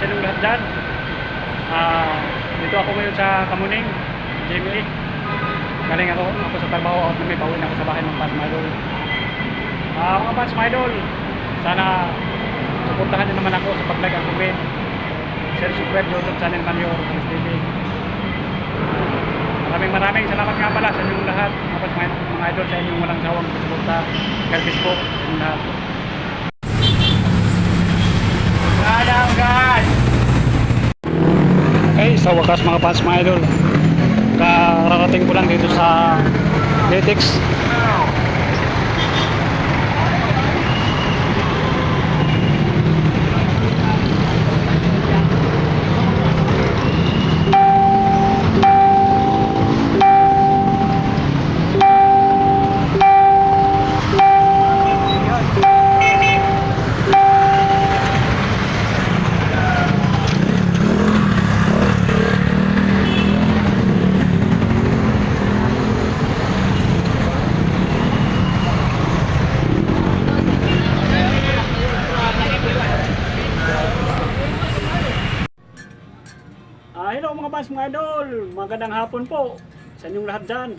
sa inyong lahat dyan. Dito ako ngayon sa Kamuning, GMA. Galing ako sa trabaho at may pauwi na ako sa bahay ng Pats Idol. Mga Pats Idol, sana suportahan niyo naman ako sa pag-like at comment. Share, subscribe YouTube channel Mario Ortiz TV. Maraming salamat nga pala sa inyong lahat, mga idol, sa inyong walang sawang suporta. God bless po sa inyong lahat. Alam guys! Okay, sa wakas mga fans, mga idol, kararating ko lang dito sa Letex. Hello mga fans, mga idol, magandang hapon po sa inyong lahat dyan.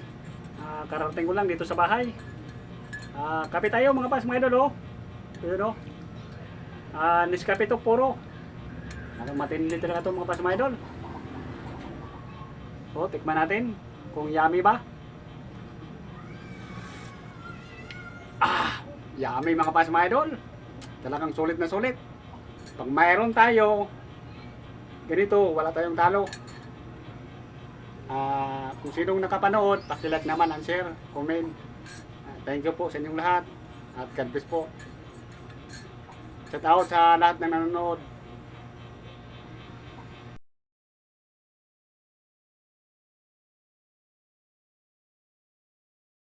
Kararating ko lang dito sa bahay. Kape tayo mga fans, mga idol, oh. Yun, oh. Nescafe to puro. Matindi talaga ito mga fans, mga idol. Tikman natin kung yummy ba. Yummy mga fans, mga idol. Talagang sulit na sulit. Pag mayroon tayo ganito, wala tayong talo. Kung sinong nakapanood, paki-like naman and share, comment. Thank you po sa inyong lahat. At God bless po. Shout out sa lahat na nanonood.